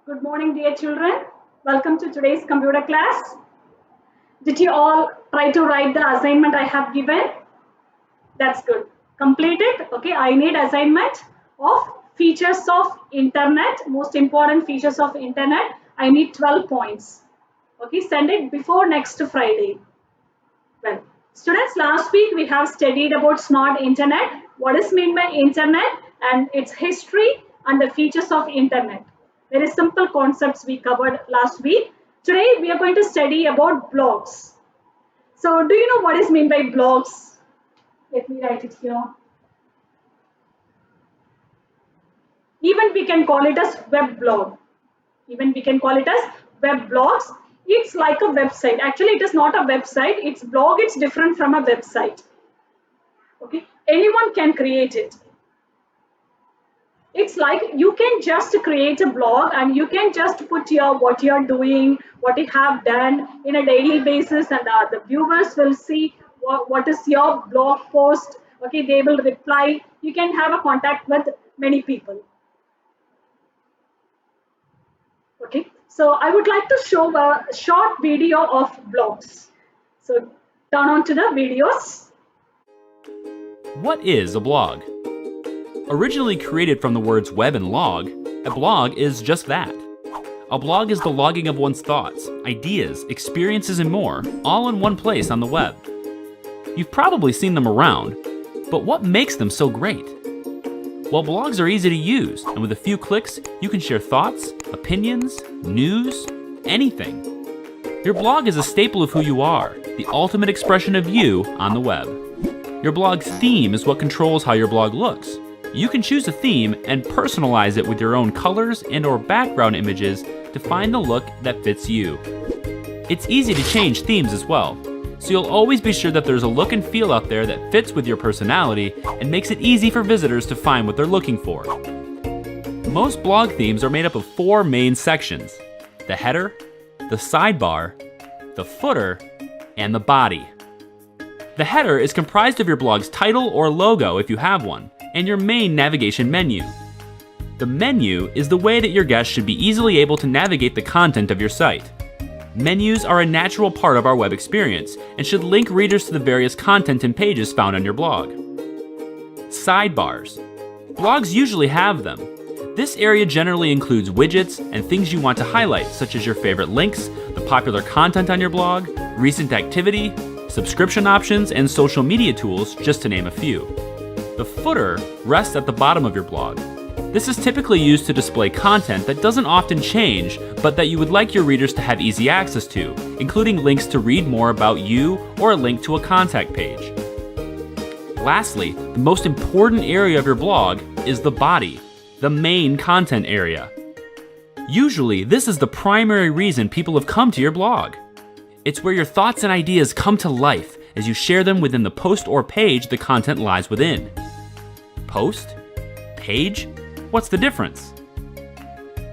Good morning, dear children. Welcome to today's computer class. Did you all try to write the assignment I have given? That's good. Complete it. Okay, I need assignment of features of internet, most important features of internet. I need 12 points. Okay, send it before next Friday. Well, students, last week we have studied about smart internet, what is meant by internet and its history and the features of internet. Very simple concepts we covered last week. Today we are going to study about blogs. So do you know what is meant by blogs? Let me write it here. Even we can call it as web blog. Even we can call it as web blogs. It's like a website. Actually, it is not a website. It's blog. It's different from a website. Okay, anyone can create it. It's like you can just create a blog and you can just put your what you're doing, what you have done in a daily basis, and the viewers will see what is your blog post. Okay, they will reply. You can have a contact with many people. Okay, so I would like to show a short video of blogs. So turn on to the videos. What is a blog? Originally created from the words web and log, a blog is just that. A blog is the logging of one's thoughts, ideas, experiences, and more, all in one place on the web. You've probably seen them around, but what makes them so great? Well, blogs are easy to use, and with a few clicks, you can share thoughts, opinions, news, anything. Your blog is a staple of who you are, the ultimate expression of you on the web. Your blog's theme is what controls how your blog looks. You can choose a theme and personalize it with your own colors and/or background images to find the look that fits you. It's easy to change themes as well, so you'll always be sure that there's a look and feel out there that fits with your personality and makes it easy for visitors to find what they're looking for. Most blog themes are made up of 4 main sections: the header, the sidebar, the footer, and the body. The header is comprised of your blog's title or logo if you have one, and your main navigation menu. The menu is the way that your guests should be easily able to navigate the content of your site. Menus are a natural part of our web experience and should link readers to the various content and pages found on your blog. Sidebars. Blogs usually have them. This area generally includes widgets and things you want to highlight, such as your favorite links, the popular content on your blog, recent activity, subscription options, and social media tools, just to name a few. The footer rests at the bottom of your blog. This is typically used to display content that doesn't often change, but that you would like your readers to have easy access to, including links to read more about you or a link to a contact page. Lastly, the most important area of your blog is the body, the main content area. Usually, this is the primary reason people have come to your blog. It's where your thoughts and ideas come to life as you share them within the post or page the content lies within. Post? Page? What's the difference?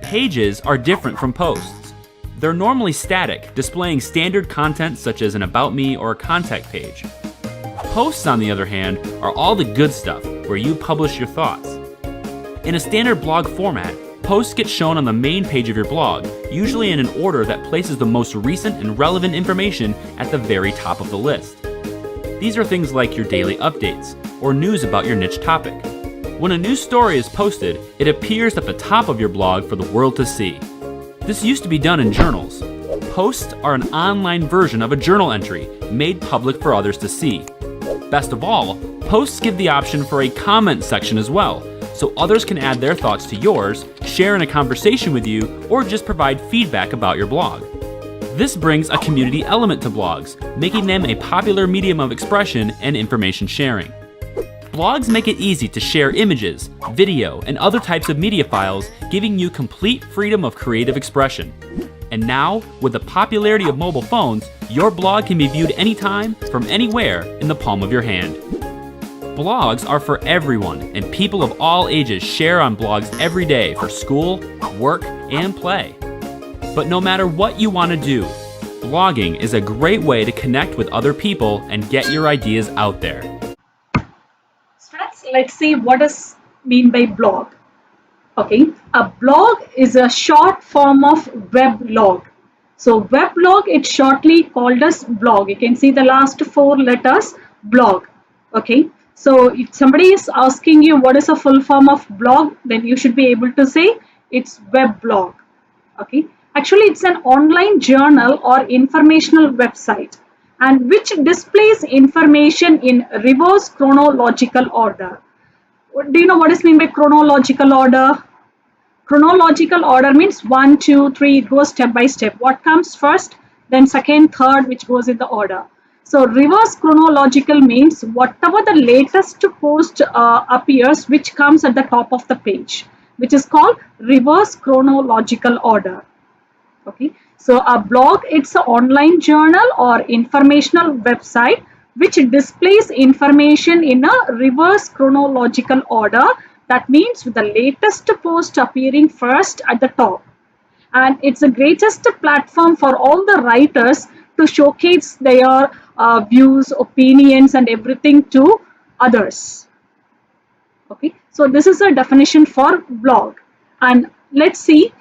Pages are different from posts. They're normally static, displaying standard content such as an About Me or a contact page. Posts, on the other hand, are all the good stuff, where you publish your thoughts. In a standard blog format, posts get shown on the main page of your blog, usually in an order that places the most recent and relevant information at the very top of the list. These are things like your daily updates, or news about your niche topic. When a new story is posted, it appears at the top of your blog for the world to see. This used to be done in journals. Posts are an online version of a journal entry, made public for others to see. Best of all, posts give the option for a comment section as well, so others can add their thoughts to yours, share in a conversation with you, or just provide feedback about your blog. This brings a community element to blogs, making them a popular medium of expression and information sharing. Blogs make it easy to share images, video, and other types of media files, giving you complete freedom of creative expression. And now, with the popularity of mobile phones, your blog can be viewed anytime, from anywhere, in the palm of your hand. Blogs are for everyone, and people of all ages share on blogs every day for school, work, and play. But no matter what you want to do, blogging is a great way to connect with other people and get your ideas out there. Students, let's see what is mean by blog. Okay, a blog is a short form of weblog. So weblog, it's shortly called as blog. You can see the last four letters, blog. Okay, so if somebody is asking you what is a full form of blog, then you should be able to say it's weblog. Okay, actually it's an online journal or informational website and which displays information in reverse chronological order. Do you know what is meant by chronological order? Chronological order means 1, 2, 3, it goes step by step. What comes first, then second, third, which goes in the order. So reverse chronological means whatever the latest post appears, which comes at the top of the page, which is called reverse chronological order. Okay, so a blog, it's an online journal or informational website which displays information in a reverse chronological order. That means with the latest post appearing first at the top. And it's the greatest platform for all the writers to showcase their views, opinions, and everything to others. Okay, so this is a definition for blog. And let's see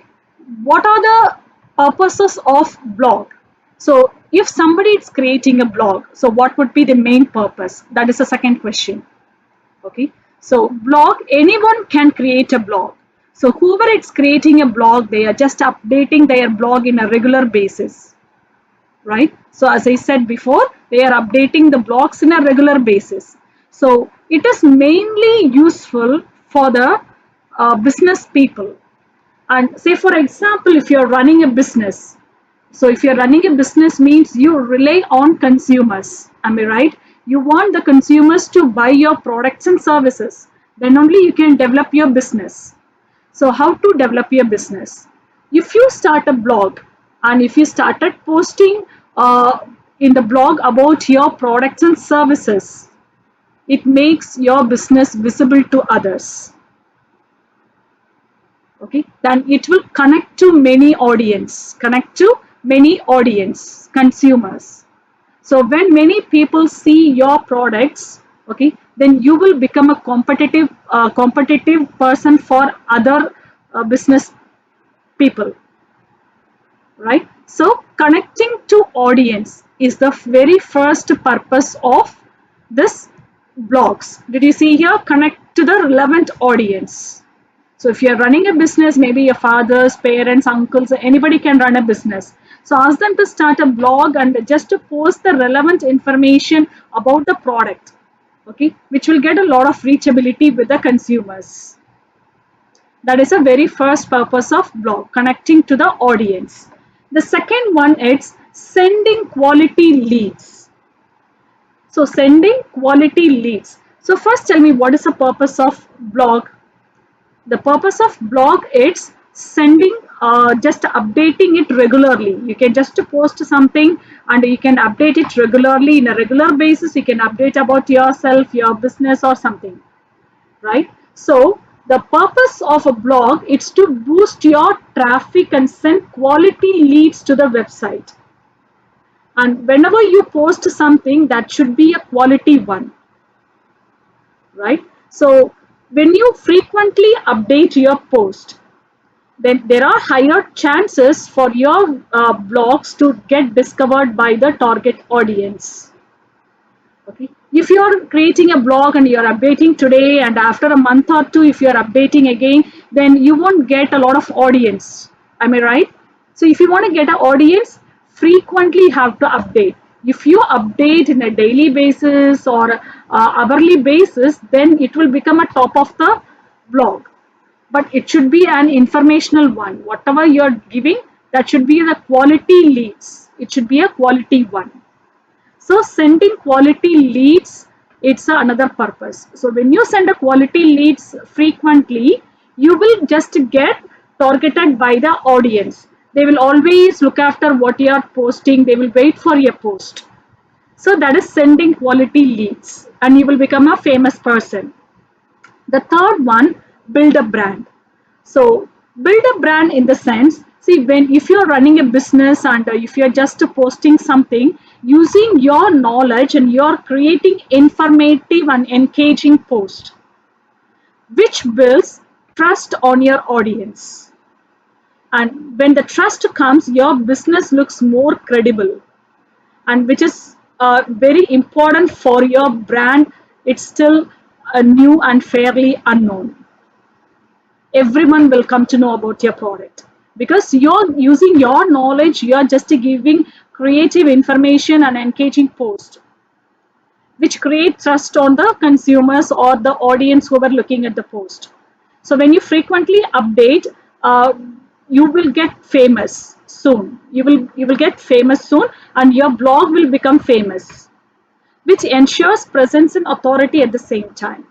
what are the purposes of blog. So if somebody is creating a blog, so what would be the main purpose? That is the second question. Okay, so blog, anyone can create a blog. So whoever is creating a blog, they are just updating their blog in a regular basis, right? So as I said before, they are updating the blogs in a regular basis. So it is mainly useful for the business people. And say for example, if you're running a business, so if you're running a business means you rely on consumers, am I right? You want the consumers to buy your products and services, then only you can develop your business. So how to develop your business? If you start a blog and if you started posting in the blog about your products and services, it makes your business visible to others. Okay, then it will connect to many audience, consumers. So when many people see your products, okay, then you will become a competitive person for other business people, right? So connecting to audience is the very first purpose of this blogs. Did you see here? Connect to the relevant audience. So if you're running a business, maybe your fathers, parents, uncles, anybody can run a business. So ask them to start a blog and just to post the relevant information about the product, okay, which will get a lot of reachability with the consumers. That is a very first purpose of blog, connecting to the audience. The second one is sending quality leads. So sending quality leads. So first tell me, what is the purpose of blog? The purpose of blog is sending, just updating it regularly. You can just post something and you can update it regularly in a regular basis. You can update about yourself, your business or something, right? So the purpose of a blog is to boost your traffic and send quality leads to the website. And whenever you post something, that should be a quality one, right? So when you frequently update your post, then there are higher chances for your blogs to get discovered by the target audience. Okay. If you are creating a blog and you are updating today and after a month or two, if you are updating again, then you won't get a lot of audience. Am I right? So if you want to get an audience, frequently have to update. If you update in a daily basis or hourly basis, then it will become a top of the blog. But it should be an informational one. Whatever you're giving, that should be the quality leads. It should be a quality one. So sending quality leads, it's another purpose. So when you send a quality leads frequently, you will just get targeted by the audience. They will always look after what you are posting. They will wait for your post. So that is sending quality leads and you will become a famous person. The third one, build a brand. So build a brand in the sense, see, when if you're running a business and if you're just posting something, using your knowledge and you're creating informative and engaging post, which builds trust on your audience. And when the trust comes, your business looks more credible, and which is very important for your brand. It's still new and fairly unknown. Everyone will come to know about your product because you're using your knowledge, you're just giving creative information and engaging post, which create trust on the consumers or the audience who are looking at the post. So when you frequently update, uh, you will get famous soon. You will get famous soon, and your blog will become famous, which ensures presence and authority at the same time.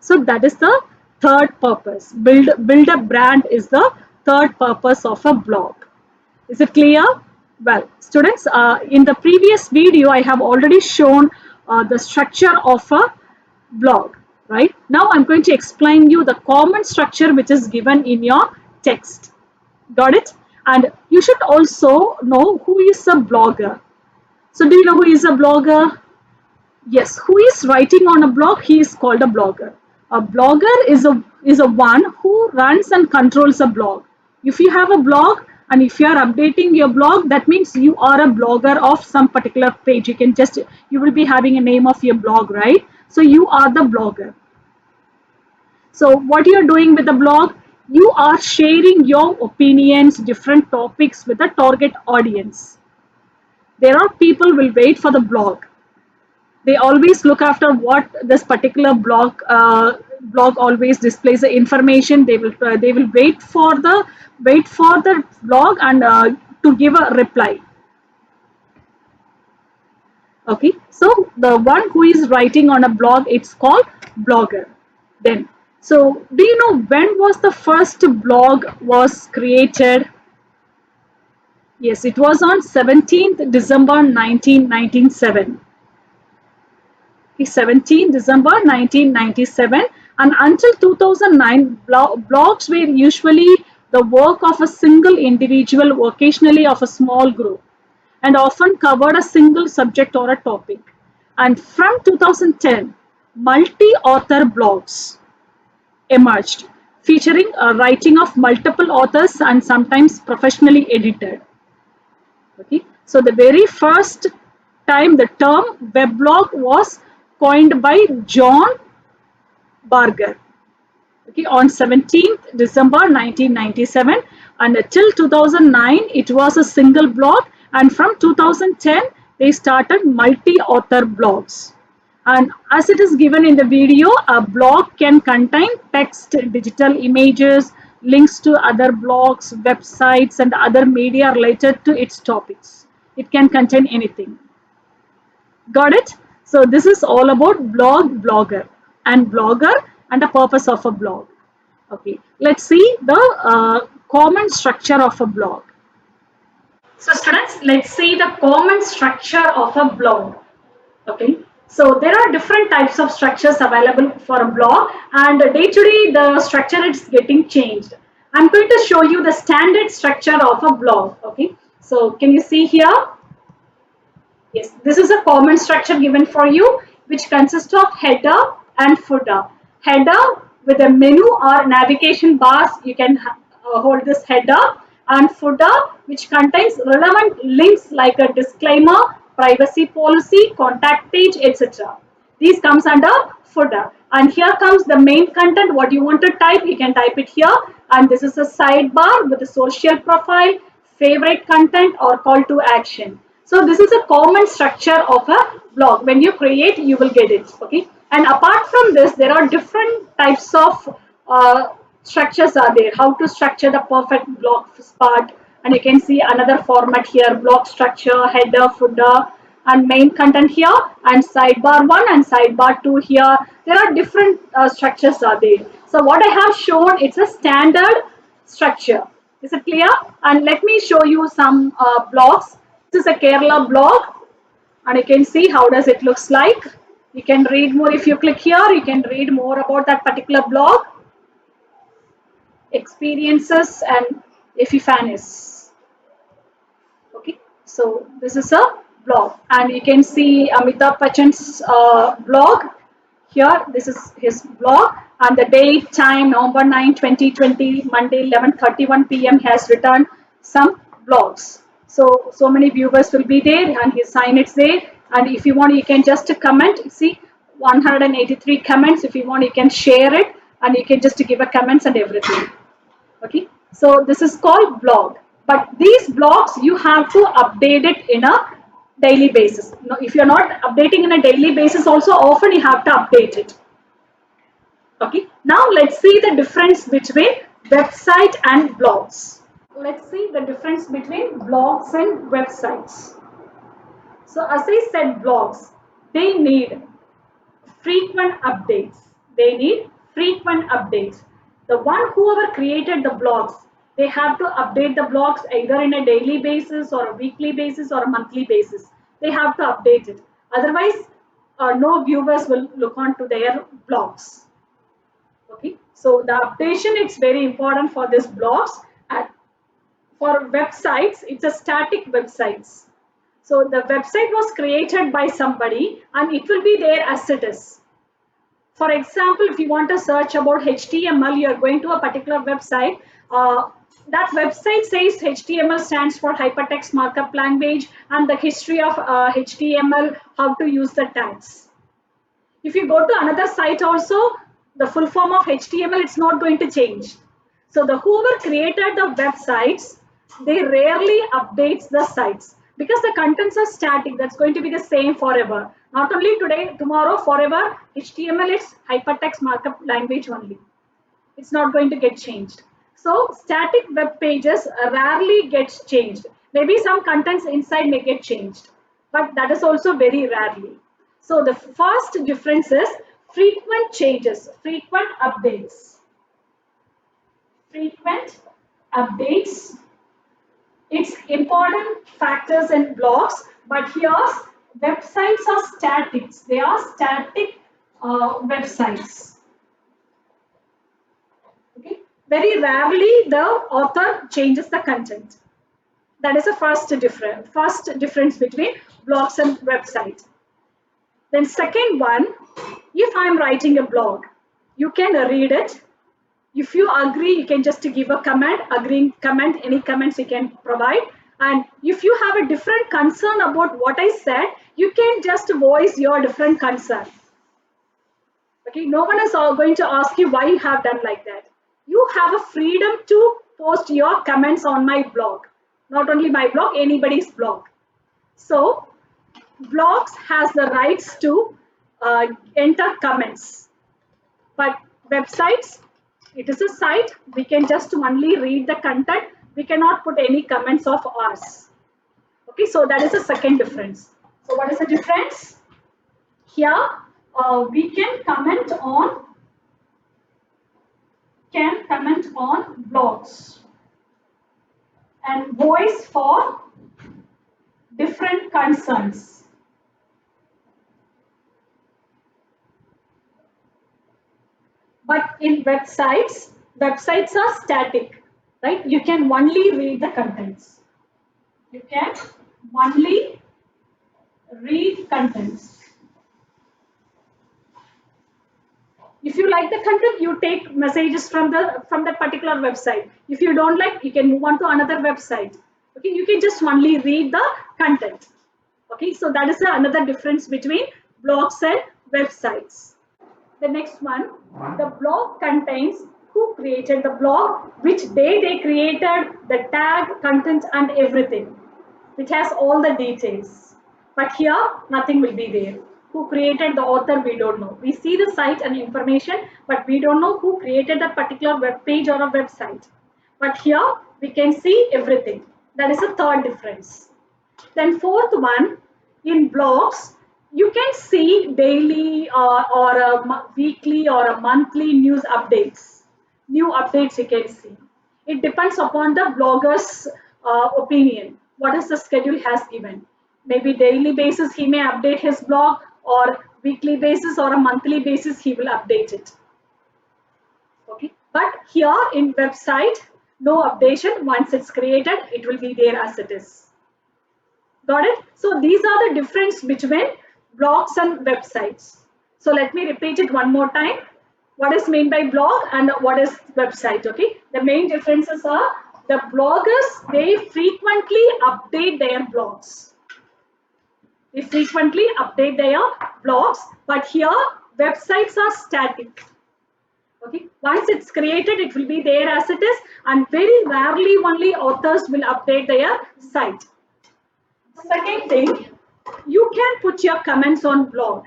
So that is the third purpose. Build a brand is the third purpose of a blog. Is it clear? Well, students, in the previous video, I have already shown the structure of a blog, right? Now I'm going to explain you the common structure which is given in your text. Got it? And you should also know who is a blogger. So do you know who is a blogger? Yes, who is writing on a blog? He is called a blogger. A blogger is a one who runs and controls a blog. If you have a blog and if you are updating your blog, that means you are a blogger of some particular page. You will be having a name of your blog, right? So you are the blogger. So what you are doing with the blog, you are sharing your opinions, different topics with a target audience. There are people will wait for the blog. They always look after what this particular blog always displays the information. They will wait for the blog and to give a reply. Okay, so the one who is writing on a blog, it's called blogger. Then, so do you know when was the first blog was created? Yes, it was on 17th December 1997. 17 December 1997, and until 2009 blogs were usually the work of a single individual, occasionally of a small group, and often covered a single subject or a topic. And from 2010 multi-author blogs emerged, featuring a writing of multiple authors and sometimes professionally edited. Okay, so the very first time the term weblog was coined by John Barger, okay, on 17th December 1997, and till 2009 it was a single blog, and from 2010 they started multi-author blogs. And as it is given in the video, a blog can contain text, digital images, links to other blogs, websites, and other media related to its topics. It can contain anything. Got it? So this is all about blogger, and the purpose of a blog. Okay, let's see the common structure of a blog. So students, let's see the common structure of a blog. Okay, so there are different types of structures available for a blog, and day to day the structure is getting changed. I'm going to show you the standard structure of a blog. Okay, so can you see here? Yes, this is a common structure given for you, which consists of header and footer. Header with a menu or navigation bars, you can hold this header, and footer which contains relevant links like a disclaimer, privacy policy, contact page, etc. These comes under footer. And here comes the main content. What you want to type, you can type it here. And this is a sidebar with a social profile, favorite content, or call to action. So this is a common structure of a blog. When you create, you will get it. Okay. And apart from this, there are different types of structures are there. How to structure the perfect blog part. And you can see another format here: blog structure, header, footer, and main content here, and sidebar 1 and sidebar 2 here. There are different structures are there. So what I have shown, it's a standard structure. Is it clear? And let me show you some blogs. This is a Kerala blog, and you can see how does it looks like. You can read more. If you click here, you can read more about that particular blog, experiences and epiphanies. Okay, so this is a blog, and you can see Amitabh Bachchan's blog here. This is his blog, and the date, time, November 9, 2020, Monday 11:31 p.m. He has written some blogs. So many viewers will be there, and his sign is there. And if you want, you can just comment. See, 183 comments. If you want, you can share it, and you can just give a comments and everything. Okay, so this is called blog. But these blogs you have to update it in a daily basis. Now, if you're not updating in a daily basis, also often you have to update it. Okay, now let's see the difference between website and blogs. Let's see the difference between blogs and websites. So as I said, blogs, they need frequent updates. They need frequent updates. The one whoever created the blogs, they have to update the blogs either in a daily basis or a weekly basis or a monthly basis. They have to update it. Otherwise, no viewers will look on to their blogs. Okay, so the updation is very important for these blogs. And for websites, it's a static websites. So the website was created by somebody and it will be there as it is. For example, if you want to search about HTML, you're going to a particular website. That website says HTML stands for Hypertext Markup Language, and the history of HTML, how to use the tags. If you go to another site also, the full form of HTML, it's not going to change. So the whoever created the websites, they rarely updates the sites because the contents are static. That's going to be the same forever. Not only today, tomorrow, forever. HTML is hypertext markup language only. It's not going to get changed. So static web pages rarely gets changed. Maybe some contents inside may get changed, but that is also very rarely. So the first difference is frequent changes, frequent updates. Frequent updates. It's important factors in blogs, but here websites are static. They are static websites. Okay. Very rarely the author changes the content. That is the first difference between blogs and websites. Then second one, if I'm writing a blog, you can read it. If you agree, you can just give a comment, agreeing comment, any comments you can provide. And if you have a different concern about what I said, you can just voice your different concern. Okay, no one is going to ask you why you have done like that. You have a freedom to post your comments on my blog. Not only my blog, anybody's blog. So, blogs has the rights to enter comments. But websites, it is a site, we can just only read the content, we cannot put any comments of ours. Okay, so that is the second difference. So what is the difference? Here we can comment on blogs and voice for different concerns. But in websites are static, right? You can only read the contents. You can only read contents. If you like the content, you take messages from that particular website. If you don't like, you can move on to another website. Okay, you can just only read the content. Okay, so that is another difference between blogs and websites. The next one, the blog contains who created the blog, which day they created, the tag, content and everything. It has all the details. But here, nothing will be there. Who created the author, we don't know. We see the site and information, but we don't know who created that particular web page or a website. But here, we can see everything. That is a third difference. Then fourth one, in blogs, you can see daily or a weekly or a monthly news updates. New updates you can see. It depends upon the blogger's opinion. What is the schedule has given? Maybe daily basis he may update his blog, or weekly basis or a monthly basis he will update it. Okay, but here in website, no updation. Once it's created, it will be there as it is. Got it? So these are the difference between blogs and websites. So let me repeat it one more time. what is meant by blog and what is website. Okay, the main differences are the bloggers, they frequently update their blogs. They frequently update their blogs, but here websites are static. Okay, once it's created, it will be there as it is, and very rarely only authors will update their site. Second thing, you can put your comments on blog.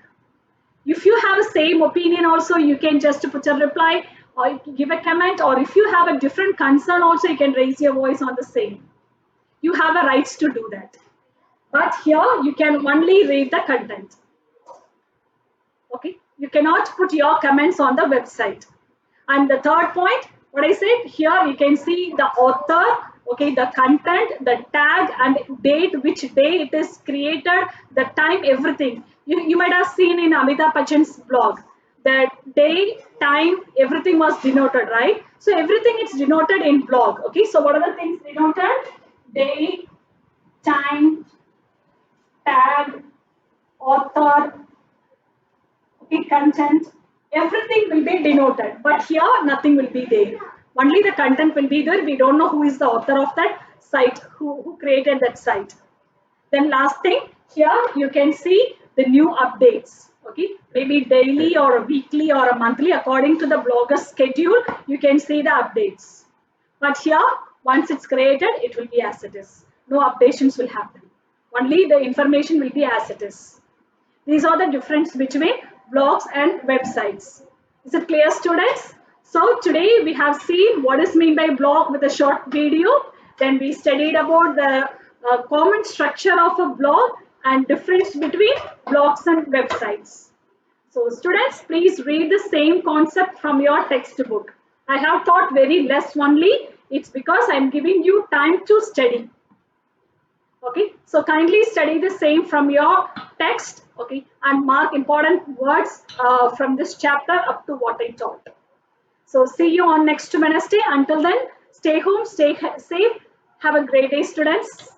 If you have the same opinion also, you can just put a reply or give a comment, or if you have a different concern also, you can raise your voice on the same. You have a rights to do that. But here you can only read the content. Okay, you cannot put your comments on the website. And the third point, what I said, here you can see the author, okay, the content, the tag and date, which day it is created, the time, everything. You might have seen in Amitabh Bachchan's blog, the day, time, everything was denoted, right? So everything is denoted in blog. Okay, so what are the things denoted? Day, time, tag, author, okay, content, everything will be denoted, but here nothing will be there. Only the content will be there. We don't know who is the author of that site, who created that site. Then last thing, here you can see the new updates. Okay, maybe daily or a weekly or a monthly, according to the blogger's schedule, you can see the updates. But here, once it's created, it will be as it is. No updations will happen. Only the information will be as it is. These are the difference between blogs and websites. Is it clear, students? So today we have seen what is meant by blog with a short video. Then we studied about the common structure of a blog and difference between blogs and websites. So students, please read the same concept from your textbook. I have taught very less only. It's because I am giving you time to study. Okay, so kindly study the same from your text, okay, and mark important words from this chapter up to what I taught. So see you on next Wednesday. Until then, stay home, stay safe. Have a great day, students.